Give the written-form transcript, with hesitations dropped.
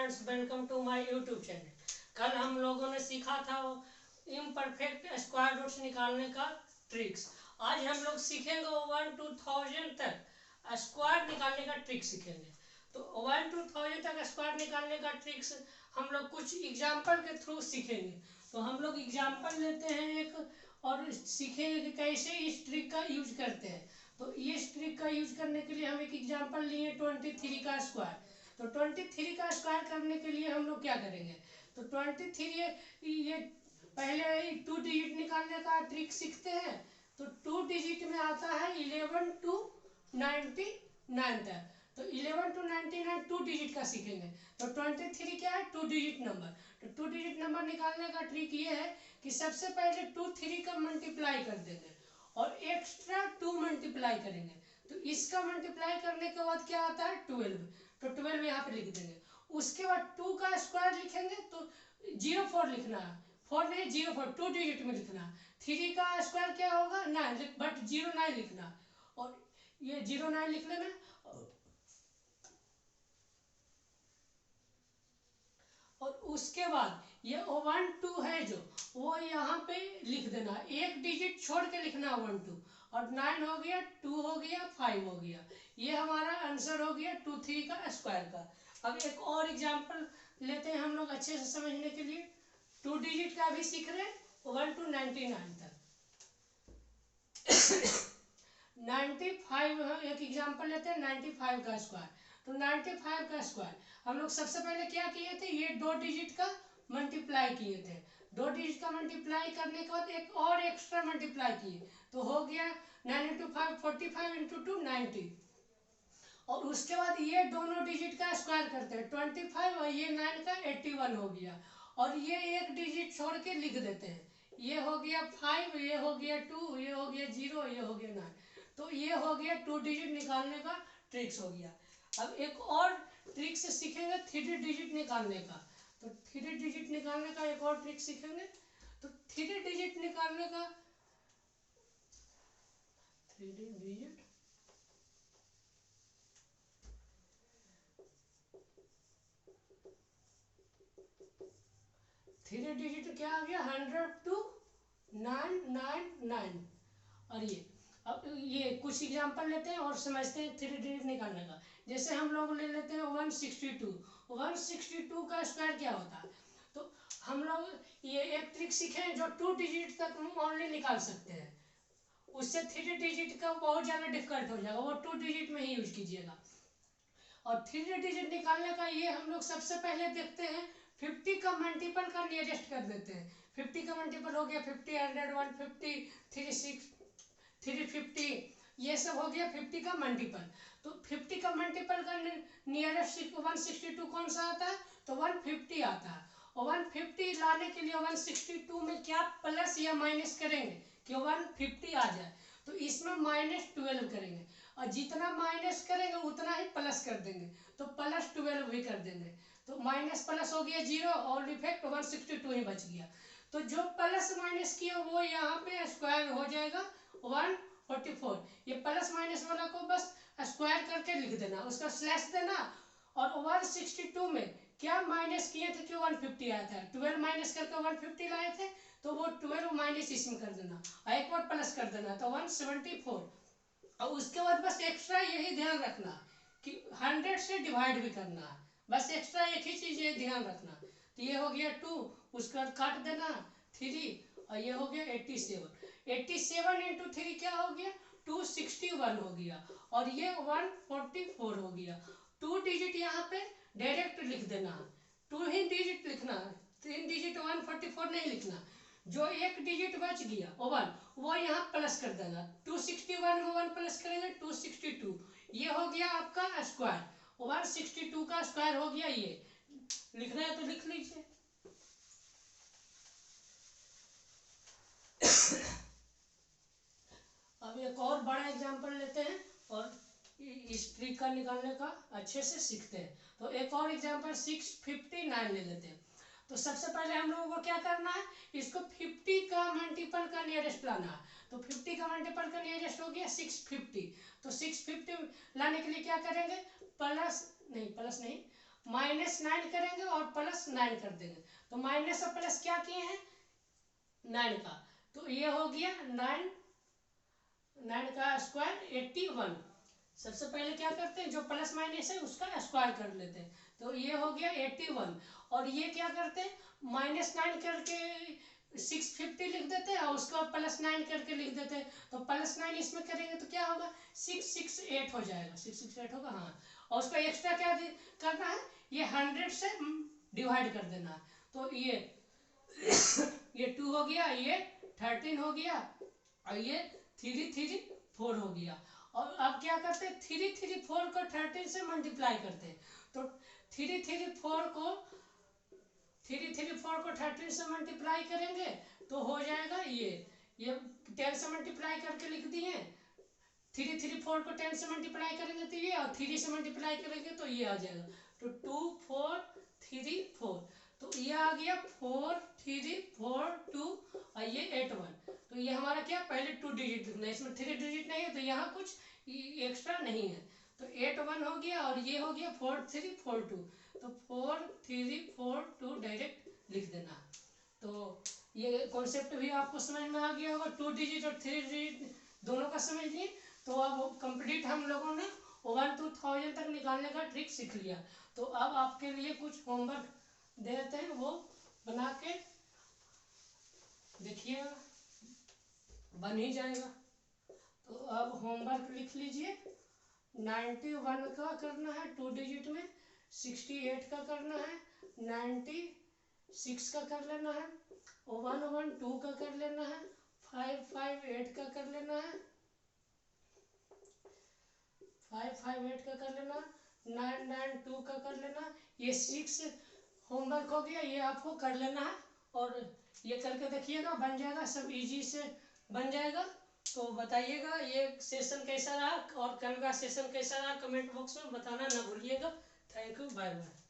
Friends, welcome to my YouTube channel. कल हम लोगों ने सीखा था वो इम्परफेक्ट स्क्वायर रूट्स निकालने का ट्रिक्स। आज हम लोग सीखेंगे 1 to 1000 तक स्क्वायर निकालने का ट्रिक सीखेंगे। तो 1 to 1000 तक स्क्वायर निकालने का ट्रिक्स हम लोग कुछ एग्जाम्पल के थ्रू सीखेंगे। तो हम लोग एग्जाम्पल लेते हैं एक और सीखेंगे कि कैसे इस ट्रिक का यूज करते हैं। तो इस ट्रिक का यूज करने के लिए हम एक एग्जाम्पल लिए 23 का स्क्वायर। तो 23 का स्क्वायर करने के लिए हम लोग क्या करेंगे? तो 23 ये पहले 2 डिजिट निकालने का ट्रिक सीखते हैं। तो 2 डिजिट में आता है 11 to 99 तक। तो 11 to 99 2 डिजिट का सीखेंगे। तो 23 क्या है? 2 डिजिट नंबर। तो 2 डिजिट नंबर निकालने का ट्रिक ये है कि सबसे पहले 2 3 का मल्टीप्लाई कर देंगे और एक्स्ट्रा 2 मल्टीप्लाई करेंगे। तो इसका मल्टीप्लाई करने के बाद क्या आता है? 12। तो 12 यहाँ पे लिख देंगे। उसके बाद 2 का स्क्वायर लिखेंगे तो 04 लिखना है, 4 नहीं 04 2 डिजिट में लिखना है। 3 का स्क्वायर क्या होगा? 9, बट 09 लिखना और ये 09 लिख लेना। और उसके बाद ये 1 2 है जो वो यहाँ पे लिख देना, एक डिजिट छोड़ के लिखना 1 2। और 9 हो गया, 2 हो गया, 5 हो गया। ये हमारा आंसर हो गया 2 3 का स्क्वायर का। अब एक और एग्जांपल लेते हैं हम लोग अच्छे से समझने के लिए। 2 डिजिट का भी सीख रहे हैं 1 to 99 तक। 95 एक एग्जांपल लेते हैं 95 का स्क्वायर। तो 95 का स्क्वायर हम लोग सबसे पहले क्या किए थे? ये 2 डिजिट का मल्टीप्लाई किए थे। 2 डिजिट का मल्टीप्लाई करने के बाद एक और एक्स्ट्रा मल्टीप्लाई किए तो हो गया 9 into 5 45 into 2 90। और उसके बाद ये दोनों डिजिट का स्क्वायर करते हैं 25 और ये 9 का 81 हो गया। और ये एक डिजिट छोड़ के लिख देते हैं, ये हो गया 5, ये हो गया 2, ये हो गया 0, ये हो गया 9। तो ये हो गया 2 डिजिट निकालने का ट्रिक्स हो गया। अब एक और ट्रिक से सीखेंगे 3 डिजिट निकालने का। तो 3 डिजिट निकालने का एक और ट्रिक सीखेंगे। तो 3 डिजिट निकालने का 3 डिजिट 3 डिजिट क्या आ गया? 100 to 999। और ये अब ये कुछ एग्जांपल लेते हैं और समझते हैं 3 डिजिट निकालने का। जैसे हम लोग ले लेते हैं 162। 162 का स्क्वायर क्या होता है? तो हम लोग ये एक ट्रिक सीखे हैं जो 2 डिजिट तक ओनली निकाल सकते हैं। उससे 3 डिजिट का बहुत ज़्यादा डिफिकल्ट हो जाएगा, वो 2 डिजिट में ही यूज कीजिएगा। और 3 डिजिट निकालने का ये हम लोग सबसे पहले देखते हैं 50 का मल्टीपल का नियरेस्ट कर देते हैं। 50 का मल्टीपल हो गया 50, 100, 150, 350, ये सब हो गया 50 का मल्टीपल। तो 50 का मल्टीपल का नियरेस्ट 162 कौन सा आता है? तो 150 आता है। और 150 लाने के लिए 162 में क्या प्लस या माइनस करेंगे कि 150 आ जाए? तो इसमें -12 करेंगे और जितना माइनस करेंगे उतना ही प्लस कर देंगे। तो +12 भी कर देंगे। तो माइनस प्लस हो गया 0 और इफेक्ट 162 ही बच गया। तो जो प्लस माइनस किया वो यहाँ पे स्क्वायर हो जाएगा 144। ये प्लस माइनस वाला को बस स्क्वायर करके लिख देना, उसका स्लैश देना। और 162 में क्या माइनस किए थे कि 150 आया था? 12 माइनस करके 150 लाए थे, तो वो 12 माइनस इसमें कर देना और एक बार प्लस कर देना, तो 174। और उसके बाद बस एक्स्ट्रा यही ध्यान रखना कि 100 से डिवाइड भी करना है। बस एक्स्ट्रा एक ही चीज़ ये ध्यान रखना। तो ये हो गया 2, उसके बाद काट देना 3 और ये हो गया 87। 87 इंटू 3 क्या हो गया? 261 हो गया और ये 144 हो गया। 2 डिजिट यहाँ पे डायरेक्ट लिख देना है, 2 ही डिजिट लिखना है, 3 डिजिट 144 नहीं लिखना। जो एक डिजिट बच गया 1 वो यहाँ प्लस कर देना। 261 में 1 प्लस करेंगे 262, ये हो गया आपका स्क्वायर। 162 का स्क्वायर हो गया। ये लिखना है तो लिख लीजिए। अब एक और बड़ा एग्जांपल लेते हैं और इस ट्रिक का निकालने का अच्छे से सीखते हैं। तो एक और एग्जांपल 659 ले लेते हैं। तो सबसे पहले हम लोगों को क्या करना है? इसको 50 का मल्टीपल का नियरेस्ट लाना है। तो 50 का मल्टीपल का नियरेस्ट हो गया 650। तो 650 लाने के लिए क्या करेंगे? प्लस नहीं -9 करेंगे और +9 कर देंगे, तो माइनस और प्लस क्या किए हैं 9 का, तो ये हो गया 9 का स्क्वायर 81। सबसे पहले क्या करते हैं, जो प्लस माइनस है उसका स्क्वायर कर लेते हैं, तो ये हो गया 81। और ये क्या करते हैं -9 करके 650 लिख देते हैं और उसका +9 करके लिख देते हैं, तो +9 इसमें करेंगे तो क्या होगा 668 हो जाएगा, 668 होगा हाँ। और उसका एक्स्ट्रा क्या करना है, ये 100 से डिवाइड कर देना है, तो ये 2 हो गया, ये 13 हो गया और ये 334 हो गया। और अब क्या करते हैं 334 को 13 से मल्टीप्लाई करते हैं, तो 334 को 13 से मल्टीप्लाई करेंगे तो हो जाएगा ये 10 से मल्टीप्लाई करके लिख दिए, 334 को 10 से मल्टीप्लाई करेंगे तो ये, और 3 से मल्टीप्लाई करेंगे तो ये आ जाएगा, तो 2434, तो ये आ गया 4342 और ये 81। तो ये हमारा क्या पहले 2 डिजिट लिखना है, इसमें 3 डिजिट नहीं है तो यहाँ कुछ एक्स्ट्रा नहीं है, तो 81 हो गया और ये हो गया 4342, तो 4342 डायरेक्ट लिख देना। तो ये कॉन्सेप्ट भी आपको समझ में आ गया होगा, 2 डिजिट और 3 डिजिट दोनों का समझ लिए। तो अब कंप्लीट हम लोगों ने 1 to 1000 तक निकालने का ट्रिक सीख लिया। तो अब आपके लिए कुछ होमवर्क दे देते हैं, वो बना के देखिएगा, बन ही जाएगा। तो अब होमवर्क लिख लीजिए, 91 का करना है 2 डिजिट में, 68 का करना है, 96 का कर लेना है, 112 का कर लेना है, 558 का कर लेना है, 558 का कर लेना, 992 का कर लेना। ये 6 होमवर्क हो गया, ये आपको कर लेना है और ये करके देखिएगा, बन जाएगा, सब इजी से बन जाएगा। तो बताइएगा ये सेशन कैसा रहा और कल का सेशन कैसा रहा, कमेंट बॉक्स में बताना ना भूलिएगा। Thank you, bye bye.